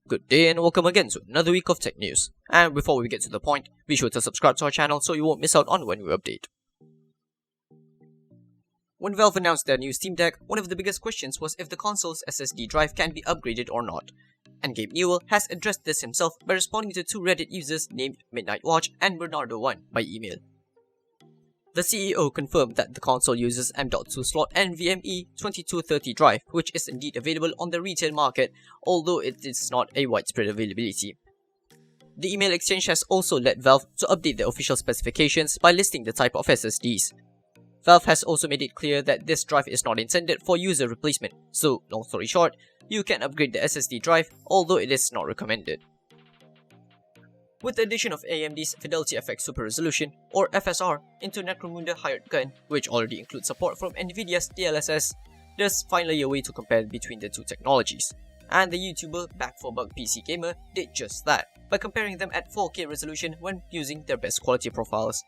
Good day and welcome again to another week of tech news. And before we get to the point, be sure to subscribe to our channel so you won't miss out on when we update. When Valve announced their new Steam Deck, one of the biggest questions was if the console's SSD drive can be upgraded or not. And Gabe Newell has addressed this himself by responding to two Reddit users named Midnight Watch and Bernardo1 by email. The CEO confirmed that the console uses M.2 slot NVMe 2230 drive, which is indeed available on the retail market, although it is not a widespread availability. The email exchange has also led Valve to update the official specifications by listing the type of SSDs. Valve has also made it clear that this drive is not intended for user replacement, so long story short, you can upgrade the SSD drive, although it is not recommended. With the addition of AMD's Fidelity FX Super Resolution, or FSR, into Necromunda Hired Gun, which already includes support from Nvidia's DLSS, there's finally a way to compare between the two technologies. And the YouTuber Back4Buck PC Gamer did just that, by comparing them at 4K resolution when using their best quality profiles.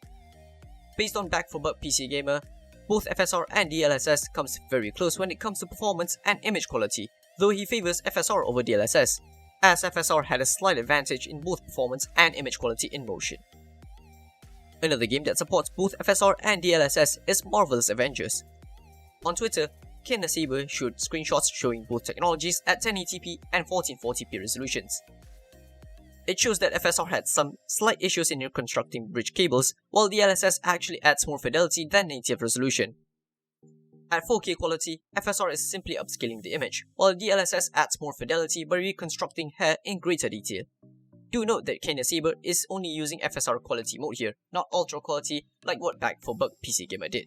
Based on Back4Buck PC Gamer, both FSR and DLSS comes very close when it comes to performance and image quality, though he favors FSR over DLSS, as FSR had a slight advantage in both performance and image quality in motion. Another game that supports both FSR and DLSS is Marvel's Avengers. On Twitter, Ken Saber showed screenshots showing both technologies at 1080p and 1440p resolutions. It shows that FSR had some slight issues in reconstructing bridge cables, while DLSS actually adds more fidelity than native resolution. At 4K quality, FSR is simply upscaling the image, while DLSS adds more fidelity by reconstructing hair in greater detail. Do note that Kena Saber is only using FSR quality mode here, not ultra quality like what Back4Buck PC Gamer did.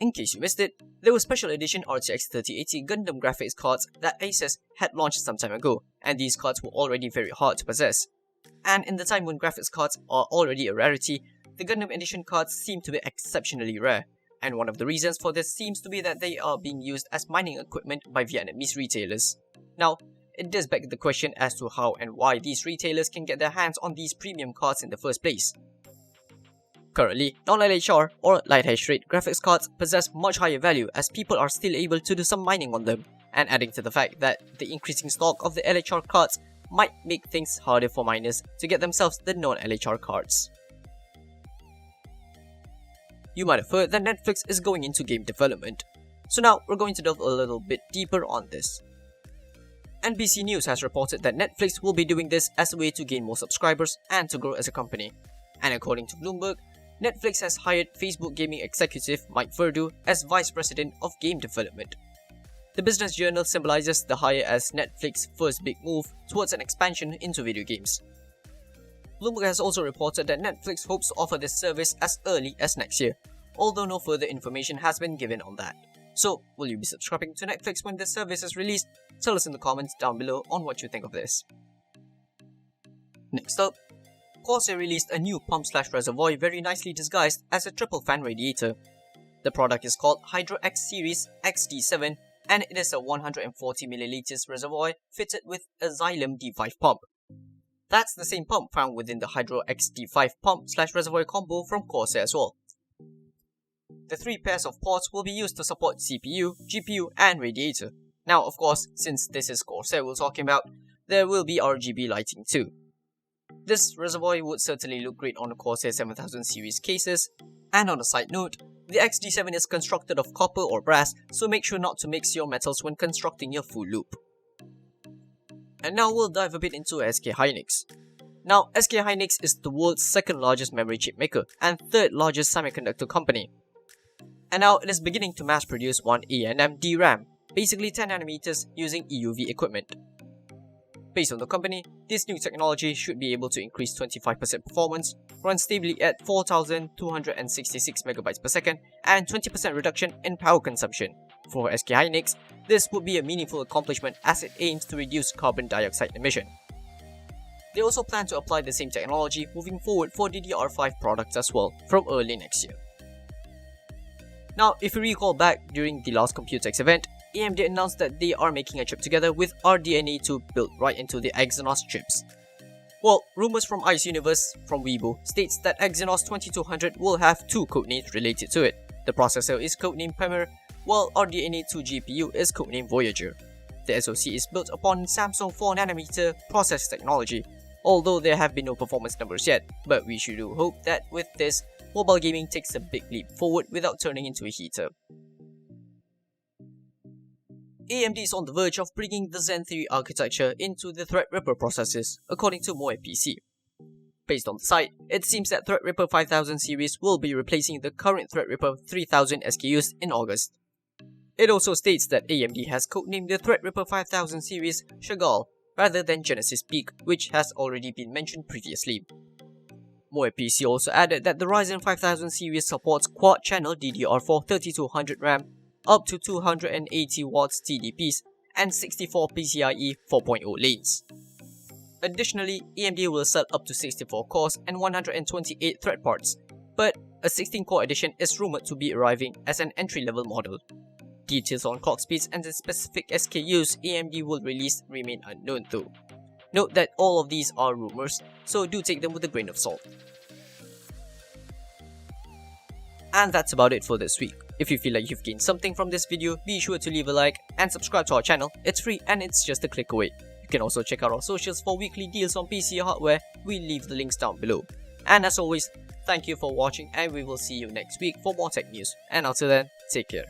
In case you missed it, there were special edition RTX 3080 Gundam graphics cards that Asus had launched some time ago, and these cards were already very hard to possess. And in the time when graphics cards are already a rarity, the Gundam edition cards seem to be exceptionally rare. And one of the reasons for this seems to be that they are being used as mining equipment by Vietnamese retailers. Now, it does beg the question as to how and why these retailers can get their hands on these premium cards in the first place. Currently, non-LHR or light hash rate graphics cards possess much higher value as people are still able to do some mining on them, and adding to the fact that the increasing stock of the LHR cards might make things harder for miners to get themselves the non-LHR cards. You might have heard that Netflix is going into game development. So now we're going to delve a little bit deeper on this. NBC News has reported that Netflix will be doing this as a way to gain more subscribers and to grow as a company. And according to Bloomberg, Netflix has hired Facebook gaming executive Mike Verdu as Vice President of Game Development. The business journal symbolizes the hire as Netflix's first big move towards an expansion into video games. Bloomberg has also reported that Netflix hopes to offer this service as early as next year, although no further information has been given on that. So, will you be subscribing to Netflix when this service is released? Tell us in the comments down below on what you think of this. Next up, Corsair released a new pump/reservoir very nicely disguised as a triple fan radiator. The product is called Hydro X Series XD7 and it is a 140ml reservoir fitted with a Xylem D5 pump. That's the same pump found within the Hydro XD5 pump/reservoir combo from Corsair as well. The three pairs of ports will be used to support CPU, GPU and radiator. Now of course, since this is Corsair we're talking about, there will be RGB lighting too. This reservoir would certainly look great on the Corsair 7000 series cases. And on a side note, the XD7 is constructed of copper or brass, so make sure not to mix your metals when constructing your full loop. And now we'll dive a bit into SK Hynix. Now, SK Hynix is the world's second largest memory chip maker and third largest semiconductor company. And now it is beginning to mass produce 1nm DRAM, basically 10nm using EUV equipment. Based on the company, this new technology should be able to increase 25% performance, run stably at 4266 MB per second, and 20% reduction in power consumption. For SK Hynix, this would be a meaningful accomplishment as it aims to reduce carbon dioxide emission. They also plan to apply the same technology moving forward for DDR5 products as well from early next year. Now, if you recall back during the last Computex event, AMD announced that they are making a chip together with RDNA2 built right into the Exynos chips. Well, rumors from Ice Universe from Weibo states that Exynos 2200 will have two codenames related to it. The processor is codenamed Pamir, while RDNA2 GPU is codenamed Voyager. The SoC is built upon Samsung 4nm process technology, although there have been no performance numbers yet, but we should hope that with this, mobile gaming takes a big leap forward without turning into a heater. AMD is on the verge of bringing the Zen 3 architecture into the Threadripper processors, according to MoePC. Based on the site, it seems that Threadripper 5000 series will be replacing the current Threadripper 3000 SKUs in August. It also states that AMD has codenamed the Threadripper 5000 series Chagall rather than Genesis Peak, which has already been mentioned previously. MoePC also added that the Ryzen 5000 series supports quad-channel DDR4 3200 RAM, up to 280 watts TDPs, and 64 PCIe 4.0 lanes. Additionally, AMD will sell up to 64 cores and 128 thread parts, but a 16-core edition is rumored to be arriving as an entry-level model. Details on clock speeds and the specific SKUs AMD will release remain unknown though. Note that all of these are rumors, so do take them with a grain of salt. And that's about it for this week. If you feel like you've gained something from this video, be sure to leave a like and subscribe to our channel. It's free and it's just a click away. You can also check out our socials for weekly deals on PC hardware. We'll leave the links down below. And as always, thank you for watching and we will see you next week for more tech news. And until then, take care.